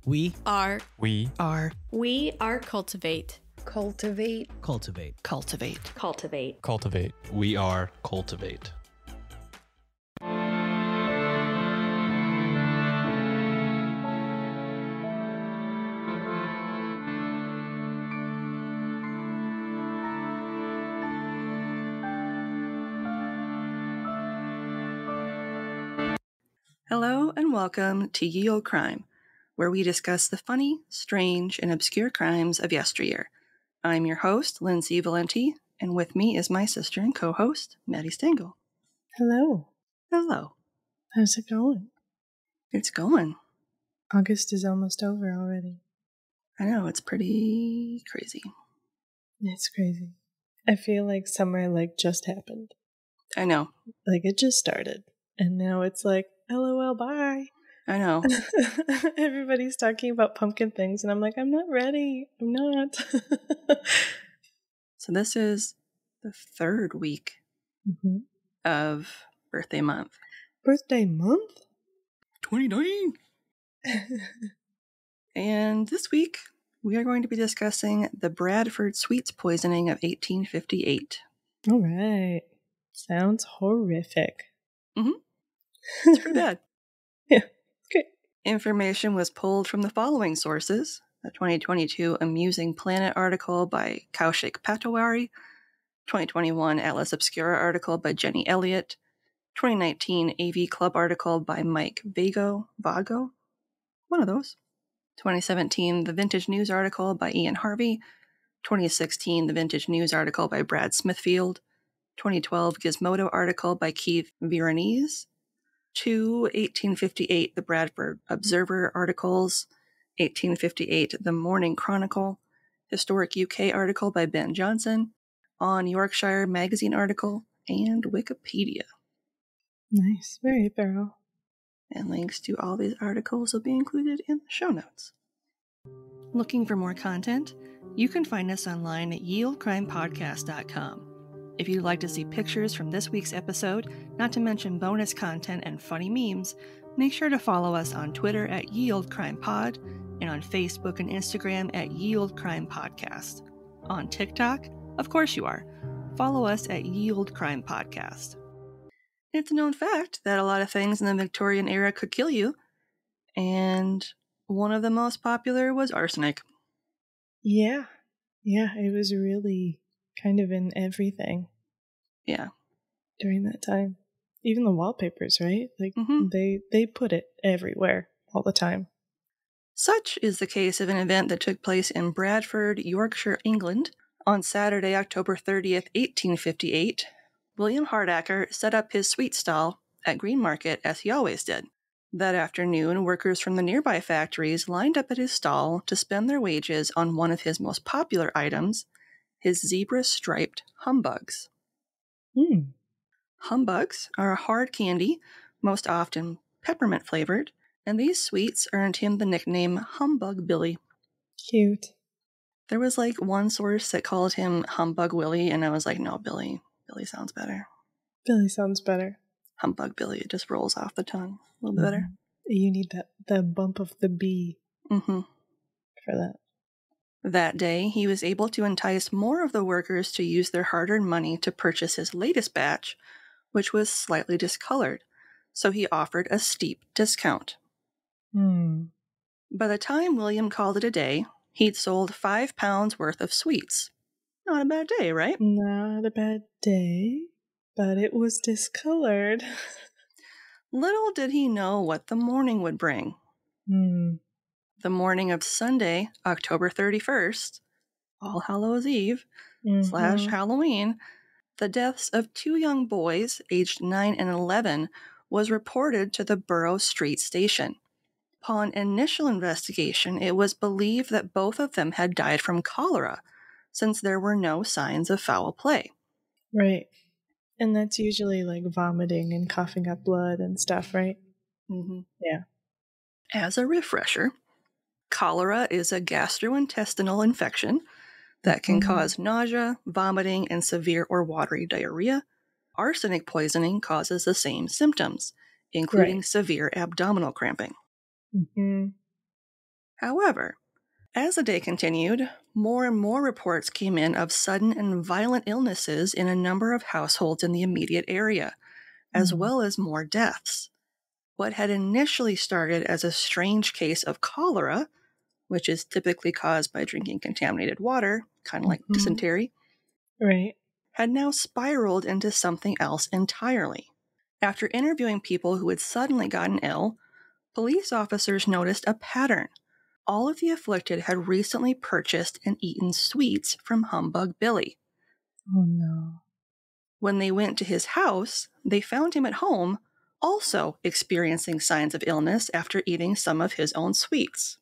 We are cultivate. cultivate. We are cultivate. Hello and welcome to Ye Olde Crime, where we discuss the funny, strange, and obscure crimes of yesteryear. I'm your host, Lindsay Valenti, and with me is my sister and co-host, Maddie Stengel. Hello. Hello. How's it going? It's going. August is almost over already. I know, it's pretty crazy. It's crazy. I feel like summer just happened. I know. It just started. And now it's LOL, bye. I know. Everybody's talking about pumpkin things, and I'm like, I'm not ready. I'm not. So this is the third week of birthday month. Birthday month? 29! And this week, we are going to be discussing the Bradford Sweets Poisoning of 1858. All right. Sounds horrific. It's pretty bad. Yeah. Okay. Information was pulled from the following sources: a 2022 Amusing Planet article by Kaushik Patowary, 2021 Atlas Obscura article by Jenny Elliott, 2019 AV Club article by Mike Vago, one of those, 2017 The Vintage News article by Ian Harvey, 2016 The Vintage News article by Brad Smithfield, 2012 Gizmodo article by Keith Veronese, 1858 The Bradford Observer articles, 1858 The Morning Chronicle, Historic UK article by Ben Johnson, On Yorkshire Magazine article, and Wikipedia. Nice. Very thorough. And links to all these articles will be included in the show notes. Looking for more content? You can find us online at yeoldecrimepodcast.com. If you'd like to see pictures from this week's episode, not to mention bonus content and funny memes, make sure to follow us on Twitter at Ye Olde Crime Pod and on Facebook and Instagram at Ye Olde Crime Podcast. On TikTok? Of course you are. Follow us at Ye Olde Crime Podcast. It's a known fact that a lot of things in the Victorian era could kill you, and one of the most popular was arsenic. Yeah. Yeah, it was really kind of in everything. Yeah. During that time. Even the wallpapers, right? They put it everywhere all the time. Such is the case of an event that took place in Bradford, Yorkshire, England. On Saturday, October 30th, 1858, William Hardacker set up his sweet stall at Green Market as he always did. That afternoon, workers from the nearby factories lined up at his stall to spend their wages on one of his most popular items, his zebra-striped humbugs. Humbugs are a hard candy, most often peppermint flavored, and these sweets earned him the nickname Humbug Billy. Cute. There was one source that called him Humbug Willie, and I was like, no, Billy. Billy sounds better. Billy sounds better. Humbug Billy, it just rolls off the tongue a little bit better. You need the bump of the B for that. That day, he was able to entice more of the workers to use their hard-earned money to purchase his latest batch, which was slightly discolored, so he offered a steep discount. By the time William called it a day, he'd sold 5 pounds worth of sweets. Not a bad day, right? Not a bad day, but it was discolored. Little did he know what the morning would bring. The morning of Sunday, October 31st, All Hallows Eve / Halloween, the deaths of 2 young boys, aged 9 and 11, was reported to the Borough Street Station. Upon initial investigation, it was believed that both of them had died from cholera, since there were no signs of foul play. Right. And that's usually vomiting and coughing up blood and stuff, right? Yeah. As a refresher, cholera is a gastrointestinal infection that can cause nausea, vomiting, and severe or watery diarrhea. Arsenic poisoning causes the same symptoms, including severe abdominal cramping. However, as the day continued, more and more reports came in of sudden and violent illnesses in a number of households in the immediate area, as well as more deaths. What had initially started as a strange case of cholera, which is typically caused by drinking contaminated water, kind of like dysentery, right, had now spiraled into something else entirely. After interviewing people who had suddenly gotten ill, police officers noticed a pattern. All of the afflicted had recently purchased and eaten sweets from Humbug Billy. Oh no. When they went to his house, they found him at home, also experiencing signs of illness after eating some of his own sweets.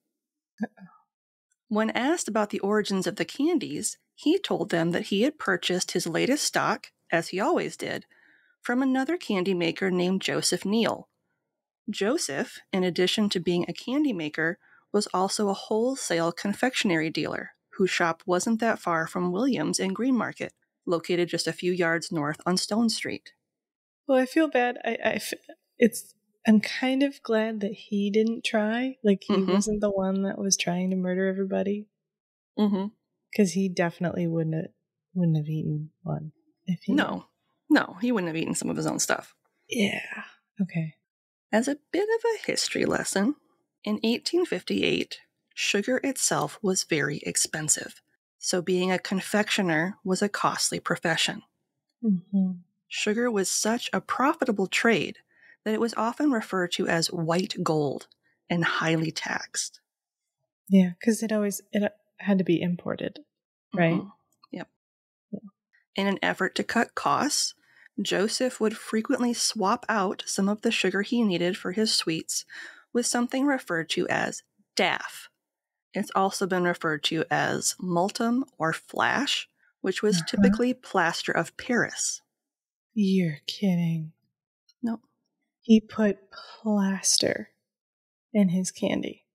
When asked about the origins of the candies, he told them that he had purchased his latest stock, as he always did, from another candy maker named Joseph Neal. Joseph, in addition to being a candy maker, was also a wholesale confectionery dealer whose shop wasn't that far from Williams in Greenmarket, located just a few yards north on Stone Street. Well, I feel bad. I'm kind of glad that he didn't try. Like, he wasn't the one that was trying to murder everybody. Because he definitely wouldn't have eaten one. If he No, he wouldn't have eaten some of his own stuff. Yeah. Okay. As a bit of a history lesson, in 1858, sugar itself was very expensive. So being a confectioner was a costly profession. Sugar was such a profitable trade that it was often referred to as white gold and highly taxed. Yeah, because it had to be imported, right? Yep. Yeah. In an effort to cut costs, Joseph would frequently swap out some of the sugar he needed for his sweets with something referred to as daff. It's also been referred to as multum or flash, which was typically plaster of Paris. You're kidding. Nope. He put plaster in his candy.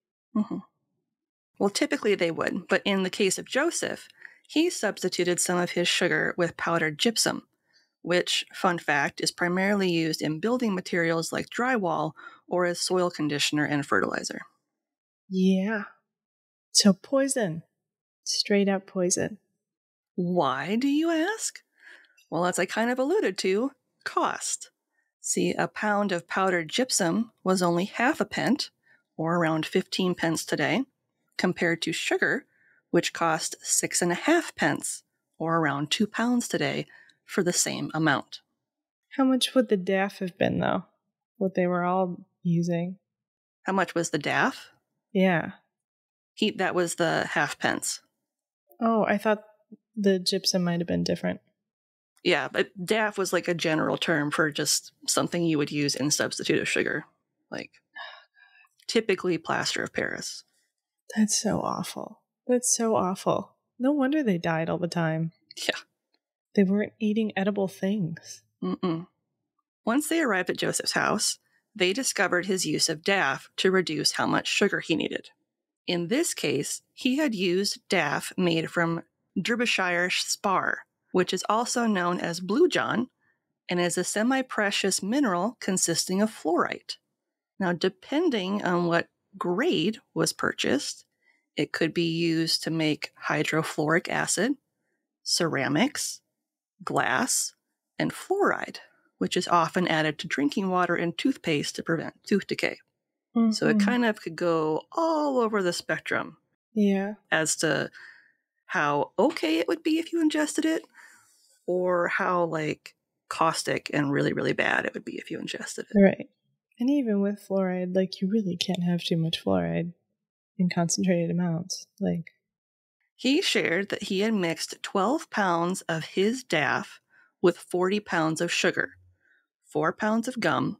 Well, typically they would, but in the case of Joseph, he substituted some of his sugar with powdered gypsum, which, fun fact, is primarily used in building materials like drywall or as soil conditioner and fertilizer. Yeah. So poison. Straight up poison. Why, do you ask? Well, as I kind of alluded to, cost. See, a pound of powdered gypsum was only half a pence, or around 15 pence today, compared to sugar, which cost 6.5 pence, or around 2 pounds today, for the same amount. How much would the daff have been, though? What they were all using? How much was the daff? Yeah. That was the half pence. Oh, I thought the gypsum might have been different. Yeah, but daff was like a general term for just something you would use in substitute of sugar. Like, typically plaster of Paris. That's so awful. That's so awful. No wonder they died all the time. Yeah. They weren't eating edible things. Once they arrived at Joseph's house, they discovered his use of daff to reduce how much sugar he needed. In this case, he had used daff made from Derbyshire spar, which is also known as blue john, and is a semi-precious mineral consisting of fluorite. Now, depending on what grade was purchased, it could be used to make hydrofluoric acid, ceramics, glass, and fluoride, which is often added to drinking water and toothpaste to prevent tooth decay. So it kind of could go all over the spectrum. Yeah. As to how okay it would be if you ingested it, or how like caustic and really, really bad it would be if you ingested it. Right. And even with fluoride, like, you really can't have too much fluoride in concentrated amounts. Like, he shared that he had mixed 12 pounds of his daff with 40 pounds of sugar, 4 pounds of gum,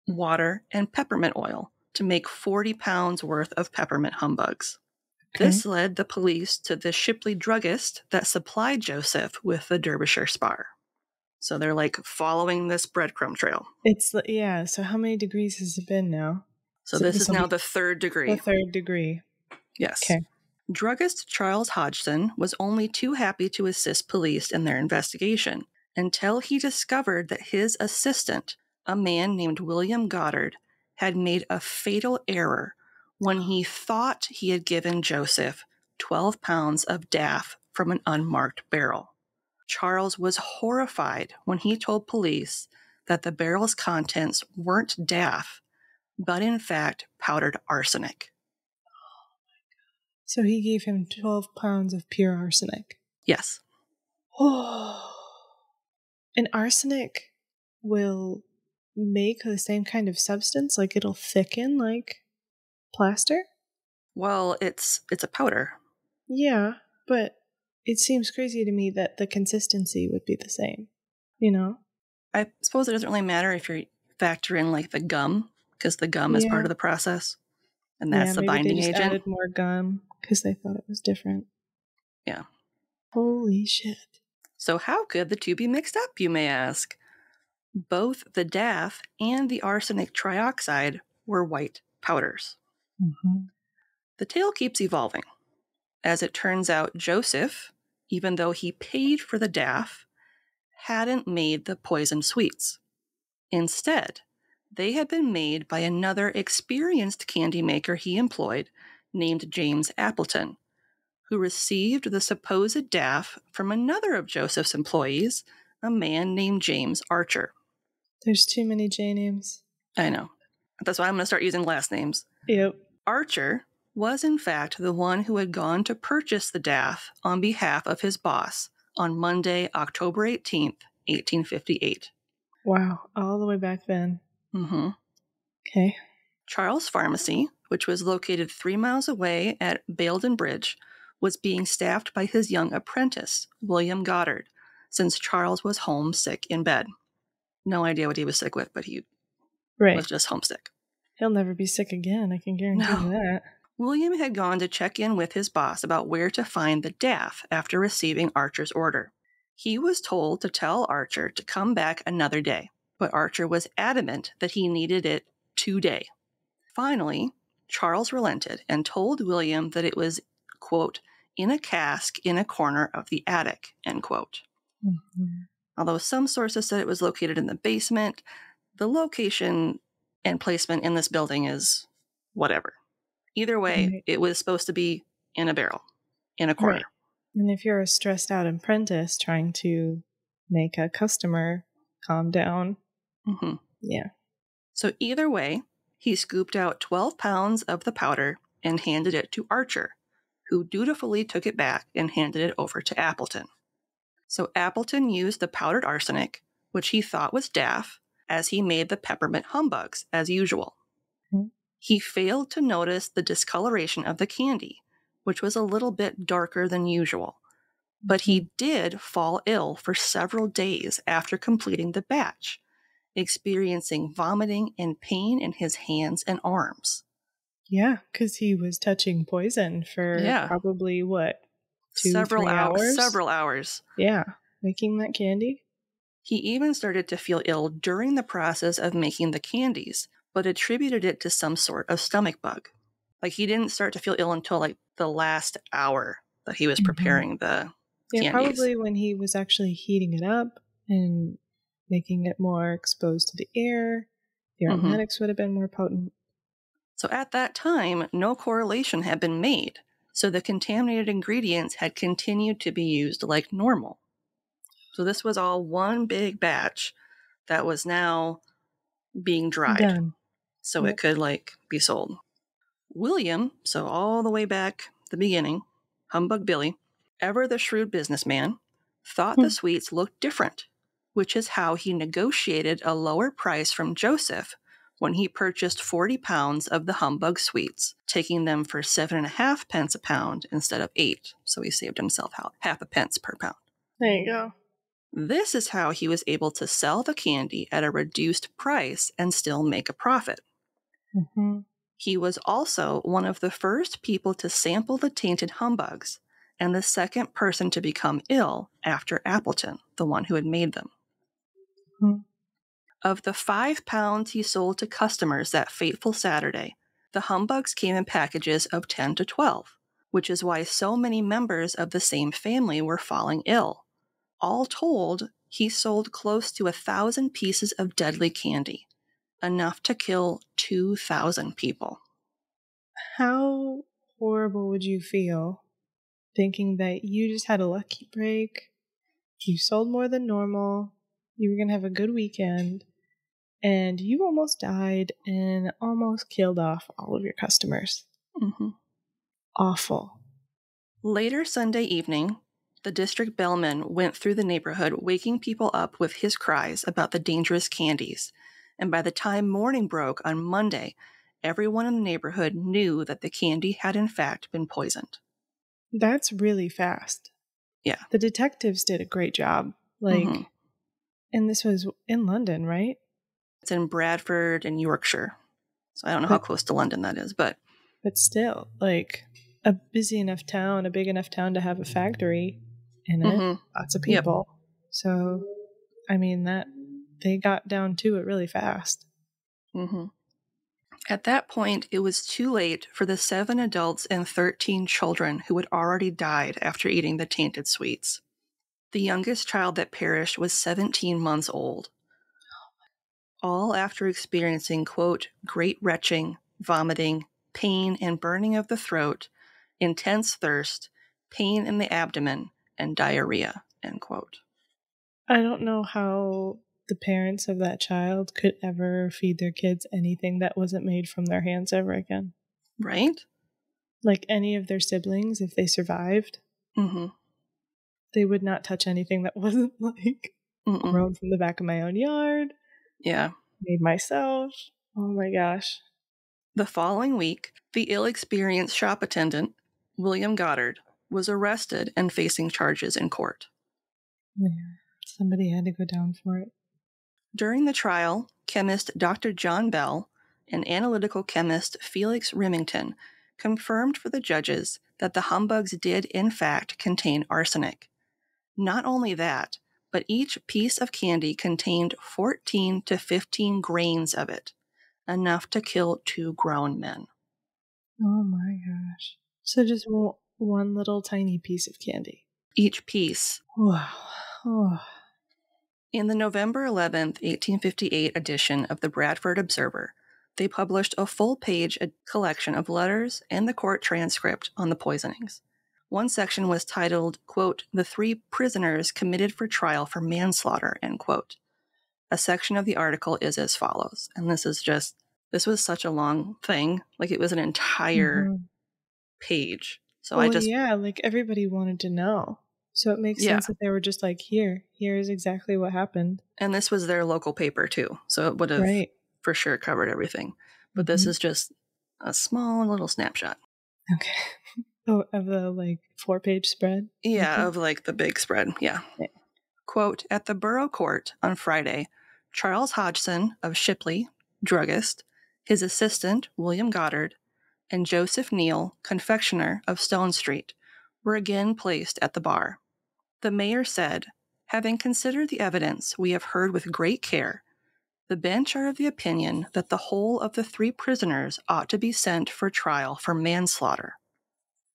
water, and peppermint oil to make 40 pounds worth of peppermint humbugs. Okay. This led the police to the Shipley druggist that supplied Joseph with the Derbyshire spar. So they're like following this breadcrumb trail. Yeah. So how many degrees has it been now? So this is now the 3rd degree. The 3rd degree. Yes. Okay. Druggist Charles Hodgson was only too happy to assist police in their investigation until he discovered that his assistant, a man named William Goddard, had made a fatal error when he thought he had given Joseph 12 pounds of daff from an unmarked barrel. Charles was horrified when he told police that the barrel's contents weren't daff, but in fact powdered arsenic. So he gave him 12 pounds of pure arsenic. Yes. Oh. And arsenic will make the same kind of substance? Like it'll thicken like plaster? Well, it's a powder. Yeah, but it seems crazy to me that the consistency would be the same, you know? I suppose it doesn't really matter if you factor in like the gum, because the gum is part of the process. And that's the binding they just agent. Added more gum because they thought it was different. Yeah. Holy shit. So how could the two be mixed up, you may ask? Both the daff and the arsenic trioxide were white powders. Mm-hmm. The tale keeps evolving. As it turns out, Joseph, even though he paid for the daff, hadn't made the poisoned sweets. Instead, they had been made by another experienced candy maker he employed named James Appleton, who received the supposed daff from another of Joseph's employees, a man named James Archer. There's too many J names. I know. That's why I'm going to start using last names. Yep. Archer was in fact the one who had gone to purchase the daff on behalf of his boss on Monday, October 18th, 1858. Wow, all the way back then. Mm-hmm. Okay. Charles Pharmacy, which was located 3 miles away at Baildon Bridge, was being staffed by his young apprentice, William Goddard, since Charles was home sick in bed. No idea what he was sick with, but he was just homesick. He'll never be sick again, I can guarantee that. William had gone to check in with his boss about where to find the daff after receiving Archer's order. He was told to tell Archer to come back another day, but Archer was adamant that he needed it today. Finally, Charles relented and told William that it was, quote, in a cask in a corner of the attic, end quote. Mm-hmm. Although some sources said it was located in the basement, the location and placement in this building is whatever. Either way, It was supposed to be in a barrel, in a corner. Right. And if you're a stressed out apprentice trying to make a customer calm down, yeah. So either way, he scooped out 12 pounds of the powder and handed it to Archer, who dutifully took it back and handed it over to Appleton. So Appleton used the powdered arsenic, which he thought was daff, as he made the peppermint humbugs, as usual. Mm-hmm. He failed to notice the discoloration of the candy, which was a little bit darker than usual. But he did fall ill for several days after completing the batch, experiencing vomiting and pain in his hands and arms. Yeah, because he was touching poison for probably, what, 2-3 hours? Several hours. Yeah, making that candy. He even started to feel ill during the process of making the candies, but attributed it to some sort of stomach bug. Like, he didn't start to feel ill until, like, the last hour that he was preparing the candies. Probably when he was actually heating it up and making it more exposed to the air. The aromatics would have been more potent. So at that time, no correlation had been made, so the contaminated ingredients had continued to be used like normal. So this was all one big batch that was now being dried. Done. So it could, like, be sold. William, so all the way back the beginning, Humbug Billy, ever the shrewd businessman, thought the sweets looked different, which is how he negotiated a lower price from Joseph when he purchased 40 pounds of the Humbug sweets, taking them for 7.5 pence a pound instead of 8. So he saved himself half a pence per pound. There you go. This is how he was able to sell the candy at a reduced price and still make a profit. Mm-hmm. He was also one of the first people to sample the tainted humbugs and the second person to become ill after Appleton, the one who had made them. Mm-hmm. Of the 5 pounds he sold to customers that fateful Saturday, the humbugs came in packages of 10 to 12, which is why so many members of the same family were falling ill. All told, he sold close to 1,000 pieces of deadly candy, enough to kill 2,000 people. How horrible would you feel thinking that you just had a lucky break, you sold more than normal, you were going to have a good weekend, and you almost died and almost killed off all of your customers? Mm-hmm. Awful. Later Sunday evening, the district bellman went through the neighborhood, waking people up with his cries about the dangerous candies. And by the time morning broke on Monday, everyone in the neighborhood knew that the candy had in fact been poisoned. That's really fast. Yeah. The detectives did a great job. And this was in London, right? It's in Bradford and Yorkshire. So I don't know how close to London that is, but still, a busy enough town, a big enough town to have a factory in it. Lots of people. Yep. So, I mean, that they got down to it really fast. Mm-hmm. At that point, it was too late for the 7 adults and 13 children who had already died after eating the tainted sweets. The youngest child that perished was 17 months old. All after experiencing, quote, great retching, vomiting, pain and burning of the throat, intense thirst, pain in the abdomen, and diarrhea, end quote. I don't know how the parents of that child could ever feed their kids anything that wasn't made from their hands ever again. Right? Like any of their siblings, if they survived, they would not touch anything that wasn't grown from the back of my own yard. Yeah. Made myself. Oh my gosh. The following week, the ill-experienced shop attendant, William Goddard, was arrested and facing charges in court. Yeah, somebody had to go down for it. During the trial, chemist Dr. John Bell and analytical chemist Felix Remington confirmed for the judges that the humbugs did in fact contain arsenic. Not only that, but each piece of candy contained 14 to 15 grains of it, enough to kill 2 grown men. Oh my gosh. So just one little tiny piece of candy. Each piece. Wow. Oh. In the November 11th, 1858 edition of the Bradford Observer, they published a full-page collection of letters and the court transcript on the poisonings. One section was titled, quote, "The 3 prisoners committed for trial for manslaughter," end quote. A section of the article is as follows, and this was such a long thing, it was an entire page. So everybody wanted to know. So it makes sense that they were just here's exactly what happened. And this was their local paper too, so it would have for sure covered everything. But this is just a small little snapshot. Okay. Oh, of the 4-page spread? Yeah, of the big spread, yeah. Quote, "At the Borough Court on Friday, Charles Hodgson of Shipley, druggist, his assistant, William Goddard, and Joseph Neal, confectioner of Stone Street, were again placed at the bar. The mayor said, 'Having considered the evidence we have heard with great care, the bench are of the opinion that the whole of the 3 prisoners ought to be sent for trial for manslaughter.'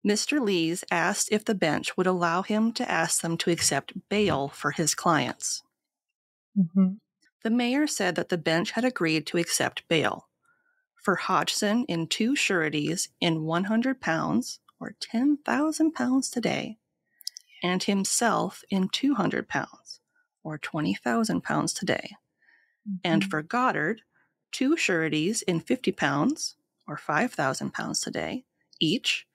Mr. Lees asked if the bench would allow him to ask them to accept bail for his clients. The mayor said that the bench had agreed to accept bail for Hodgson in 2 sureties in £100, or £10,000 today, and himself in £200, or £20,000 today, and for Goddard, 2 sureties in £50, or £5,000 today, each,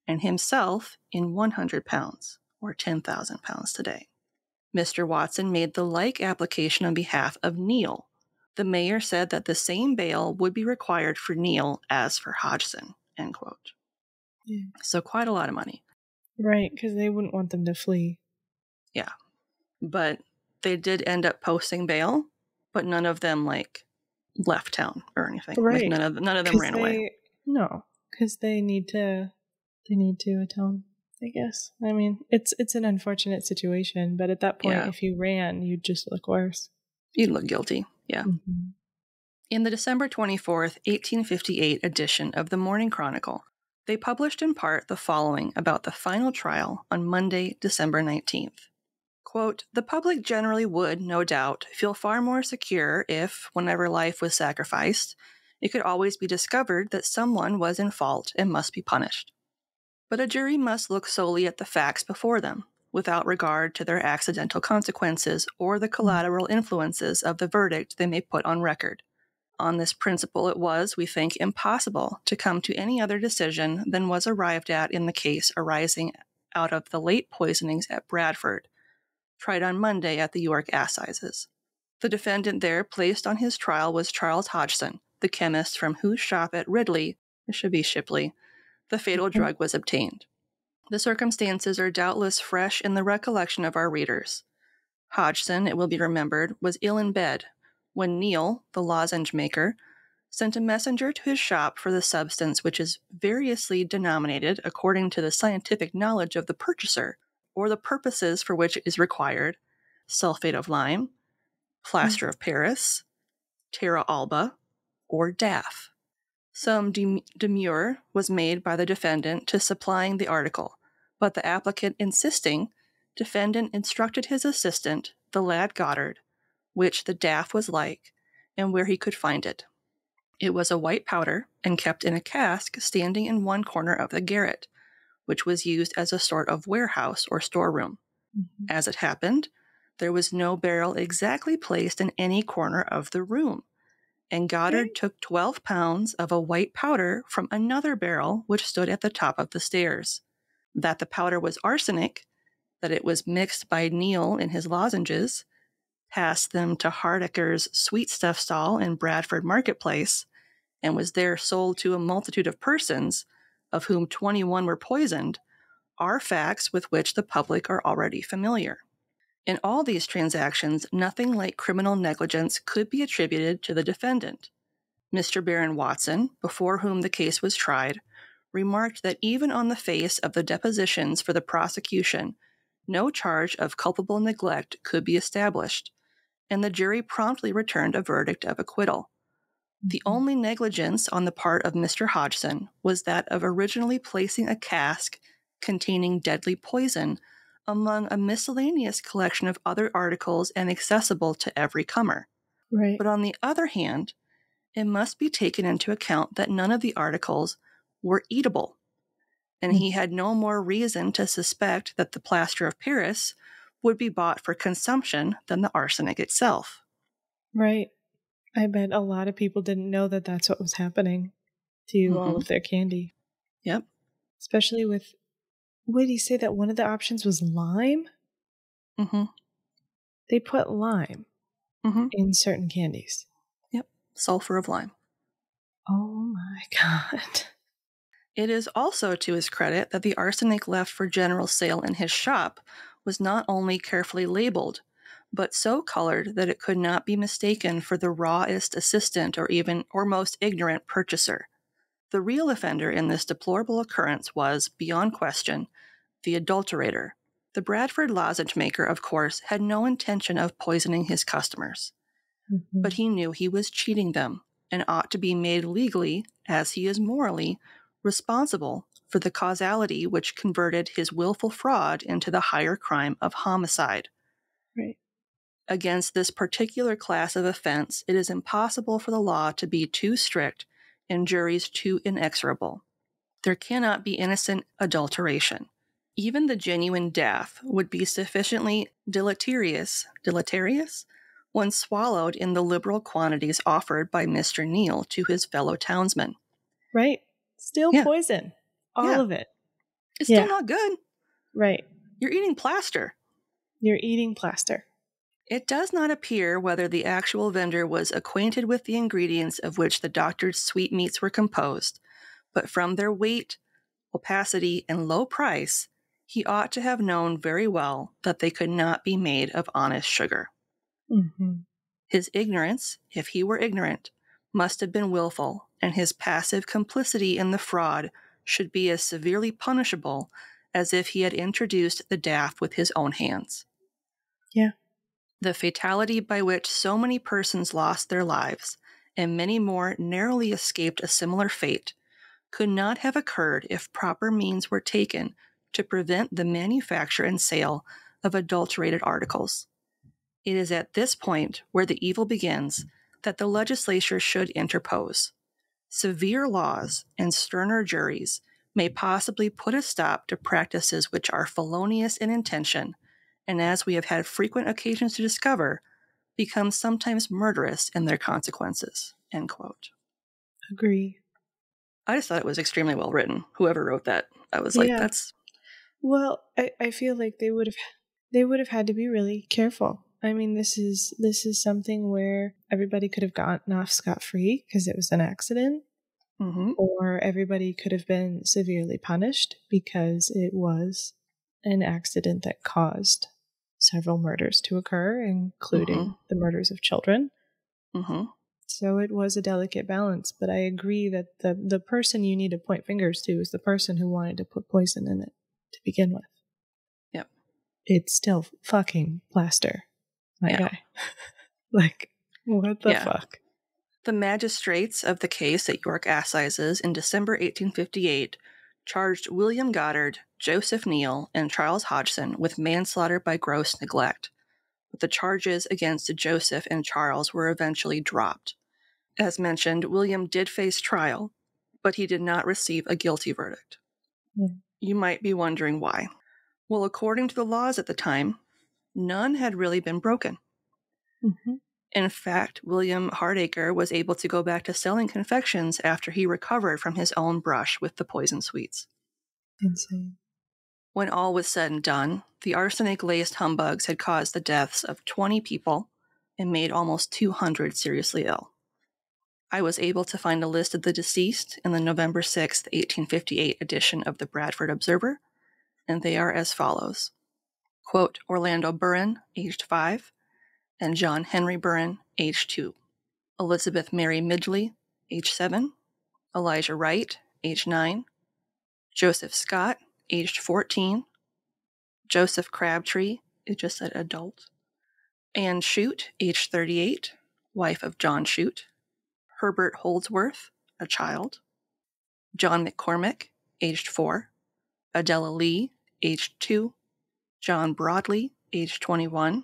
and himself in £100, or £10,000 today. Mr. Watson made the like application on behalf of Neal. The mayor said that the same bail would be required for Neal as for Hodgson," end quote. Yeah. So quite a lot of money. Right, because they wouldn't want them to flee. Yeah. But they did end up posting bail, but none of them left town or anything. Right. None of them ran away. No, because they need to atone, I guess. I mean, it's an unfortunate situation, but at that point, if you ran, you'd just look worse. You'd look guilty, yeah. In the December 24th, 1858 edition of the Morning Chronicle, they published in part the following about the final trial on Monday, December 19th. Quote, "The public generally would, no doubt, feel far more secure if, whenever life was sacrificed, It could always be discovered that someone was in fault and must be punished. But a jury must look solely at the facts before them, without regard to their accidental consequences or the collateral influences of the verdict they may put on record. On this principle, it was, we think, impossible to come to any other decision than was arrived at in the case arising out of the late poisonings at Bradford, tried on Monday at the York Assizes. The defendant there placed on his trial was Charles Hodgson, the chemist from whose shop at Ridley, it should be Shipley, the fatal drug was obtained. The circumstances are doubtless fresh in the recollection of our readers. Hodgson, it will be remembered, was ill in bed when Neal, the lozenge maker, sent a messenger to his shop for the substance which is variously denominated according to the scientific knowledge of the purchaser, or the purposes for which it is required: sulfate of lime, plaster of Paris, terra alba, or DAF. Some demur was made by the defendant to supplying the article, but the applicant insisting, defendant instructed his assistant, the lad Goddard, which the DAF was like, and where he could find it. It was a white powder, and kept in a cask standing in one corner of the garret, which was used as a sort of warehouse or storeroom. As it happened, there was no barrel exactly placed in any corner of the room, and Goddard took 12 pounds of a white powder from another barrel which stood at the top of the stairs. That the powder was arsenic, that it was mixed by Neal in his lozenges, passed them to Hardacre's sweet stuff stall in Bradford Marketplace, and was there sold to a multitude of persons, of whom 21 were poisoned, are facts with which the public are already familiar. In all these transactions, nothing like criminal negligence could be attributed to the defendant. Mr. Baron Watson, before whom the case was tried, remarked that even on the face of the depositions for the prosecution, no charge of culpable neglect could be established, and the jury promptly returned a verdict of acquittal. The only negligence on the part of Mr. Hodgson was that of originally placing a cask containing deadly poison among a miscellaneous collection of other articles and accessible to every comer. Right. But on the other hand, it must be taken into account that none of the articles were eatable, and he had no more reason to suspect that the plaster of Paris would be bought for consumption than the arsenic itself. Right. I bet a lot of people didn't know that that's what was happening to all of their candy. Yep. Especially with, what did he say that one of the options was lime? They put lime in certain candies. Yep. Sulfur of lime. Oh my God. It is also to his credit that the arsenic left for general sale in his shop was not only carefully labeled, but so colored that it could not be mistaken for the rawest assistant or most ignorant purchaser. The real offender in this deplorable occurrence was, beyond question, the adulterator. The Bradford lozenge maker, of course, had no intention of poisoning his customers, but he knew he was cheating them and ought to be made legally, as he is morally, responsible for the causality which converted his willful fraud into the higher crime of homicide. Right. Against this particular class of offense, it is impossible for the law to be too strict and juries too inexorable. There cannot be innocent adulteration. Even the genuine DAF would be sufficiently deleterious when swallowed in the liberal quantities offered by Mr. Neal to his fellow townsmen. Right. Still poison. All of it. It's still not good. Right. You're eating plaster. You're eating plaster. It does not appear whether the actual vendor was acquainted with the ingredients of which the doctored sweetmeats were composed, but from their weight, opacity, and low price, he ought to have known very well that they could not be made of honest sugar. His ignorance, if he were ignorant, must have been willful, and his passive complicity in the fraud should be as severely punishable as if he had introduced the DAF with his own hands. Yeah. The fatality by which so many persons lost their lives, and many more narrowly escaped a similar fate, could not have occurred if proper means were taken to prevent the manufacture and sale of adulterated articles. It is at this point where the evil begins that the legislature should interpose. severe laws and sterner juries may possibly put a stop to practices which are felonious in intention, and as we have had frequent occasions to discover, become sometimes murderous in their consequences. End quote. Agree. I just thought it was extremely well written. Whoever wrote that, I was like, that's... Well, I feel like they would have had to be really careful. I mean, this is something where everybody could have gotten off scot-free because it was an accident, or everybody could have been severely punished because it was an accident that caused several murders to occur, including the murders of children. So it was a delicate balance, but I agree that the person you need to point fingers to is the person who wanted to put poison in it to begin with. Yep. It's still fucking plaster, my guy. Like, what the fuck? The magistrates of the case at York Assizes in December 1858 charged William Goddard, Joseph Neal, and Charles Hodgson with manslaughter by gross neglect. But the charges against Joseph and Charles were eventually dropped. As mentioned, William did face trial, but he did not receive a guilty verdict. You might be wondering why. Well, according to the laws at the time, none had really been broken. In fact, William Hardacre was able to go back to selling confections after he recovered from his own brush with the poison sweets. Insane. When all was said and done, the arsenic-laced humbugs had caused the deaths of 20 people and made almost 200 seriously ill. I was able to find a list of the deceased in the November 6, 1858 edition of the Bradford Observer, and they are as follows. Quote, Orlando Burren, aged 5, and John Henry Burren, aged 2. Elizabeth Mary Midgley, aged 7. Elijah Wright, aged 9. Joseph Scott, aged 14. Joseph Crabtree, it just said adult. Anne Shute, aged 38, wife of John Shute. Herbert Holdsworth, a child. John McCormick, aged 4. Adela Lee, aged 2. John Broadley, aged 21.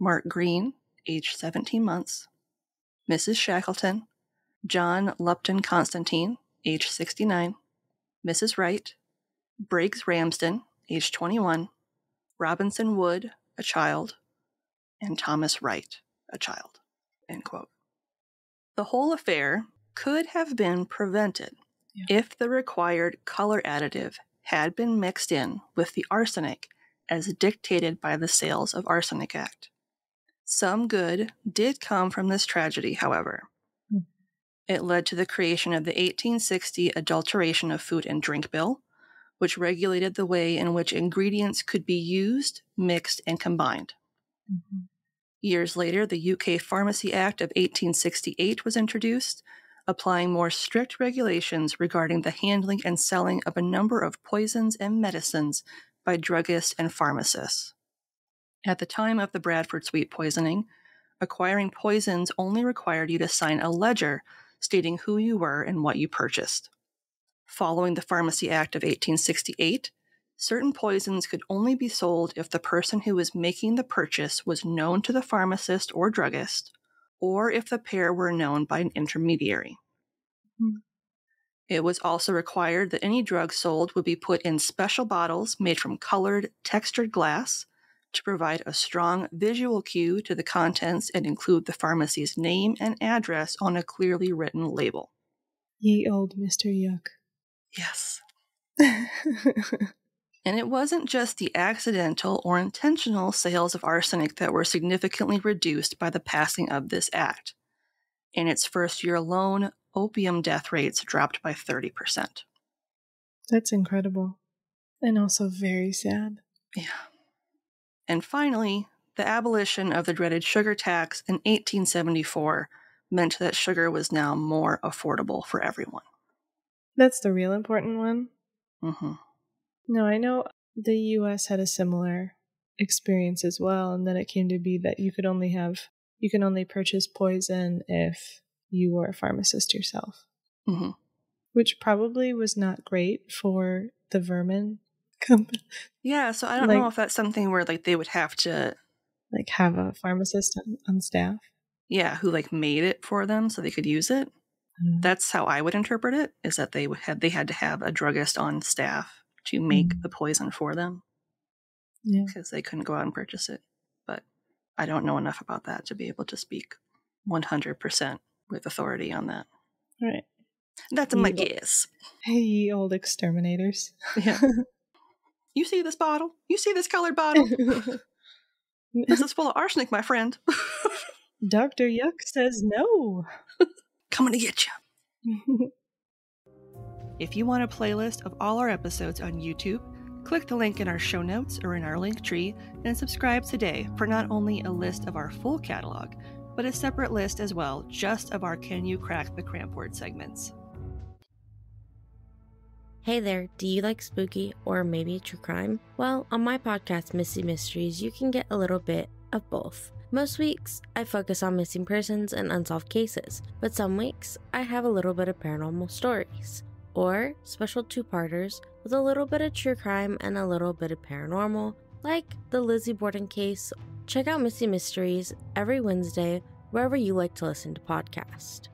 Mark Green, aged 17 months. Mrs. Shackleton. John Lupton Constantine, aged 69. Mrs. Wright. Briggs Ramsden, aged 21. Robinson Wood, a child. And Thomas Wright, a child. End quote. The whole affair could have been prevented if the required color additive had been mixed in with the arsenic as dictated by the Sales of Arsenic Act. Some good did come from this tragedy, however. It led to the creation of the 1860 Adulteration of Food and Drink Bill, which regulated the way in which ingredients could be used, mixed, and combined. Years later, the UK Pharmacy Act of 1868 was introduced, applying more strict regulations regarding the handling and selling of a number of poisons and medicines by druggists and pharmacists. At the time of the Bradford Sweets Poisoning, acquiring poisons only required you to sign a ledger stating who you were and what you purchased. Following the Pharmacy Act of 1868, certain poisons could only be sold if the person who was making the purchase was known to the pharmacist or druggist, or if the pair were known by an intermediary. It was also required that any drug sold would be put in special bottles made from colored, textured glass to provide a strong visual cue to the contents and include the pharmacy's name and address on a clearly written label. Ye old Mr. Yuck. Yes. And it wasn't just the accidental or intentional sales of arsenic that were significantly reduced by the passing of this act. In its first year alone, opium death rates dropped by 30%. That's incredible. And also very sad. Yeah. And finally, the abolition of the dreaded sugar tax in 1874 meant that sugar was now more affordable for everyone. That's the real important one? No, I know the U.S. had a similar experience as well, and then it came to be that you can only purchase poison if you were a pharmacist yourself. Which probably was not great for the vermin company. Yeah, so I don't know if that's something where they would have to have a pharmacist on staff. Yeah, who made it for them so they could use it. That's how I would interpret it, is that they had to have a druggist on staff to make the poison for them. Yeah. Because they couldn't go out and purchase it. But I don't know enough about that to be able to speak 100% with authority on that. Right. That's my guess. Hey, old exterminators. Yeah. You see this bottle? You see this colored bottle? This is full of arsenic, my friend. Dr. Yuck says no. Coming to get you. If you want a playlist of all our episodes on YouTube, click the link in our show notes or in our link tree and subscribe today for not only a list of our full catalog, but a separate list as well, just of our Can You Crack the Cramp Word segments. Hey there, do you like spooky or maybe true crime? Well, on my podcast, Misty Mysteries, you can get a little bit of both. Most weeks, I focus on missing persons and unsolved cases, but some weeks, I have a little bit of paranormal stories, or special two-parters with a little bit of true crime and a little bit of paranormal, like the Lizzie Borden case. Check out Misty Mysteries every Wednesday, wherever you like to listen to podcasts.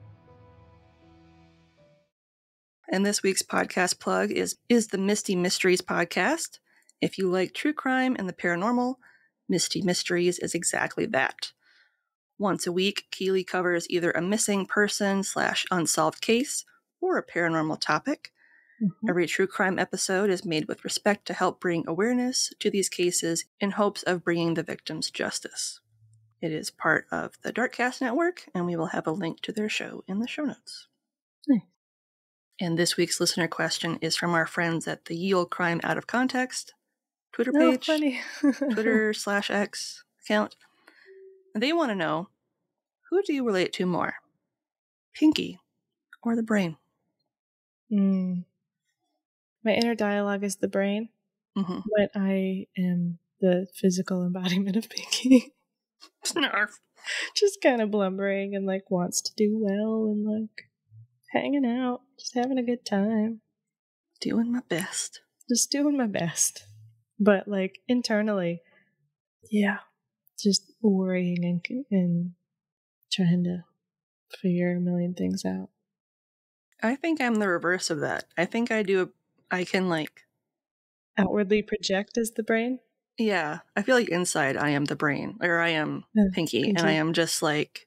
And this week's podcast plug is the Misty Mysteries podcast. If you like true crime and the paranormal, Misty Mysteries is exactly that. Once a week, Keely covers either a missing person / unsolved case or a paranormal topic. Every true crime episode is made with respect to help bring awareness to these cases in hopes of bringing the victims justice. It is part of the Darkcast Network, and we will have a link to their show in the show notes. Nice. And this week's listener question is from our friends at the Ye Olde Crime Out of Context Twitter page, funny. Twitter /X account. And they want to know, who do you relate to more, Pinky or the brain? My inner dialogue is the brain, but I am the physical embodiment of Pinky. Snarf. Just kind of blubbering and like wants to do well and like hanging out, just having a good time. Doing my best. Just doing my best. But like internally, yeah, just worrying and trying to figure a million things out. I think I'm the reverse of that. I think I can like outwardly project as the brain. Yeah, I feel like inside I am the brain, or I am Pinky, and I am just like,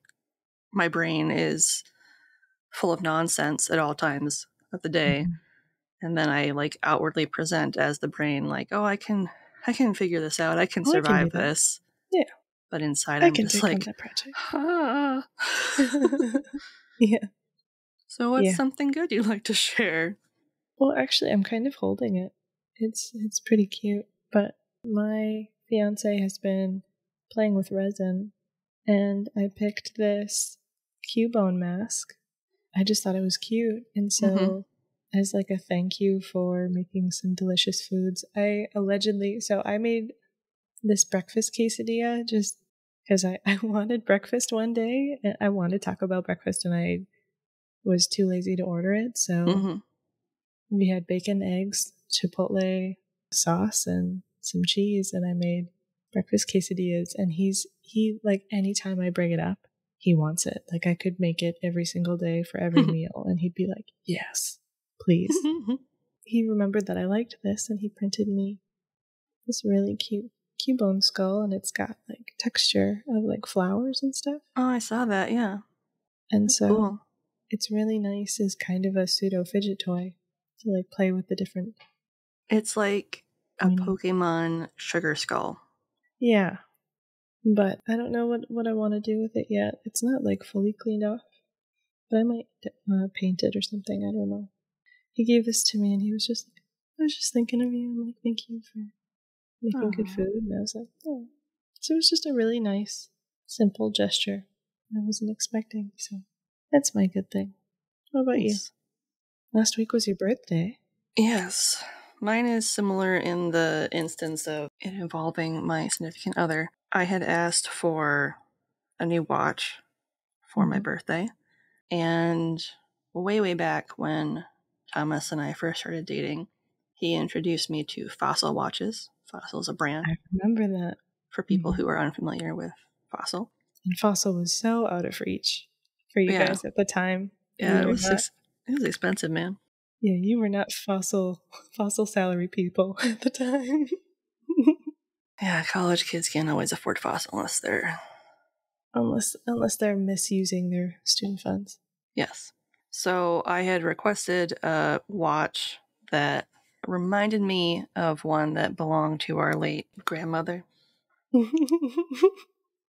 my brain is full of nonsense at all times of the day, and then I like outwardly present as the brain, like, oh, I can figure this out, I can survive this. Yeah, but inside I'm just like, ah. Yeah. So what's something good you'd like to share? Well, actually, I'm kind of holding it. It's pretty cute, but my fiance has been playing with resin, and I picked this Cubone mask. I just thought it was cute, and so as like a thank you for making some delicious foods, I made this breakfast quesadilla just because I wanted breakfast one day, and I wanted Taco Bell breakfast, and I was too lazy to order it, so we had bacon, eggs, chipotle sauce, and some cheese, and I made breakfast quesadillas, and he like anytime I bring it up, he wants it. Like I could make it every single day for every meal, and he'd be like, yes, please. He remembered that I liked this, and he printed me this really cute Cubone skull, and it's got like texture of like flowers and stuff. Oh, I saw that, yeah. And that's so cool. It's really nice as kind of a pseudo fidget toy to like play with the different. It's like a Pokemon sugar skull. Yeah, but I don't know what I want to do with it yet. It's not like fully cleaned off, but I might paint it or something. I don't know. He gave this to me, and he was just like, I was just thinking of you. I'm like, thank you for making good food. And I was like, oh. So it was just a really nice, simple gesture I wasn't expecting. So that's my good thing. What about you? Last week was your birthday. Yes. Mine is similar in the instance of it involving my significant other. I had asked for a new watch for my birthday. And way back when Thomas and I first started dating, he introduced me to Fossil watches. Fossil is a brand. I remember that. For people who are unfamiliar with Fossil. And Fossil was so out of reach for you guys at the time. Yeah, it was expensive, man. Yeah, you were not fossil salary people at the time. Yeah, college kids can't always afford fossil unless they're misusing their student funds. Yes. So I had requested a watch that reminded me of one that belonged to our late grandmother.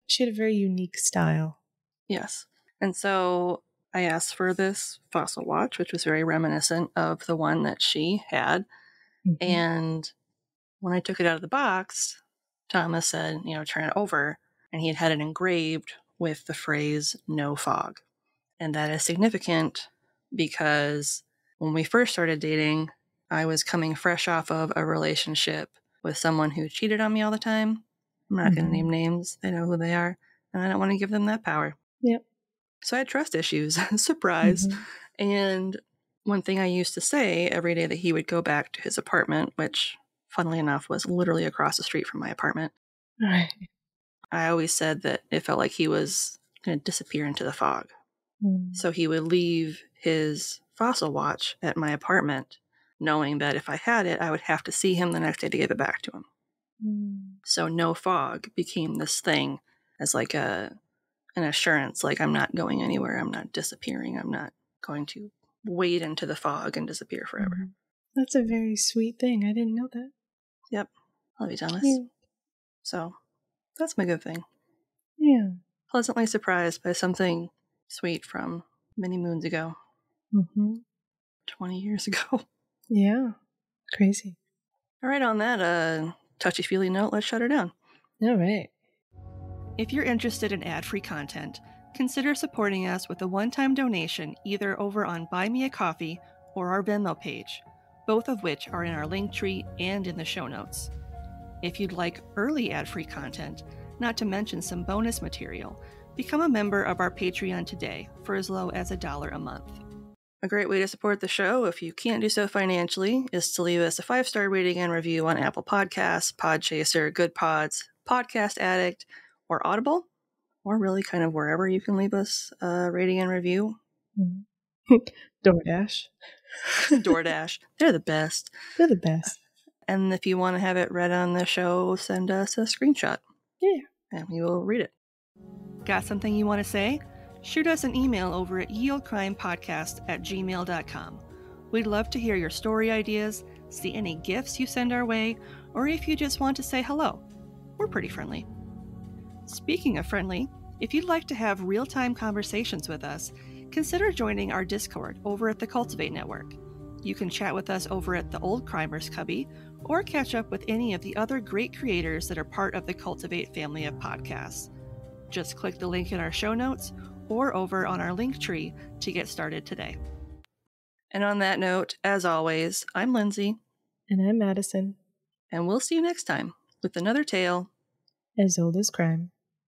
She had a very unique style. Yes. And so I asked for this fossil watch, which was very reminiscent of the one that she had. Mm-hmm. And when I took it out of the box, Thomas said, turn it over. And he had it engraved with the phrase, no fog. And that is significant because when we first started dating, I was coming fresh off of a relationship with someone who cheated on me all the time. I'm not going to name names. They know who they are. And I don't want to give them that power. Yep. So I had trust issues. Surprise. And one thing I used to say every day that he would go back to his apartment, which, funnily enough, was literally across the street from my apartment. Right. I always said that it felt like he was going to disappear into the fog. So he would leave his fossil watch at my apartment, knowing that if I had it, I would have to see him the next day to give it back to him. So no fog became this thing as like an assurance, like I'm not going anywhere, I'm not disappearing, I'm not going to wade into the fog and disappear forever. That's a very sweet thing. I didn't know that. Yep. I love you, Thomas. Yeah. So that's my good thing. Yeah. Pleasantly surprised by something sweet from many moons ago. 20 years ago. Yeah. Crazy. All right, on that touchy-feely note, let's shut her down. All right. If you're interested in ad-free content, consider supporting us with a one-time donation either over on Buy Me a Coffee or our Venmo page, both of which are in our link tree and in the show notes. If you'd like early ad-free content, not to mention some bonus material, become a member of our Patreon today for as low as $1 a month. A great way to support the show, if you can't do so financially, is to leave us a 5-star rating and review on Apple Podcasts, Podchaser, Good Pods, Podcast Addict, or Audible, or really kind of wherever you can leave us a rating and review. DoorDash. DoorDash. They're the best. They're the best. And if you want to have it read on the show, send us a screenshot. Yeah. And we will read it. Got something you want to say? Shoot us an email over at yeoldecrimepodcast@gmail.com. We'd love to hear your story ideas, see any gifts you send our way, or if you just want to say hello. We're pretty friendly. Speaking of friendly, if you'd like to have real-time conversations with us, consider joining our Discord over at the Cultivate Network. You can chat with us over at the Old Crimers Cubby, or catch up with any of the other great creators that are part of the Cultivate family of podcasts. Just click the link in our show notes or over on our link tree to get started today. And on that note, as always, I'm Lindsay. And I'm Madison. And we'll see you next time with another tale as old as crime.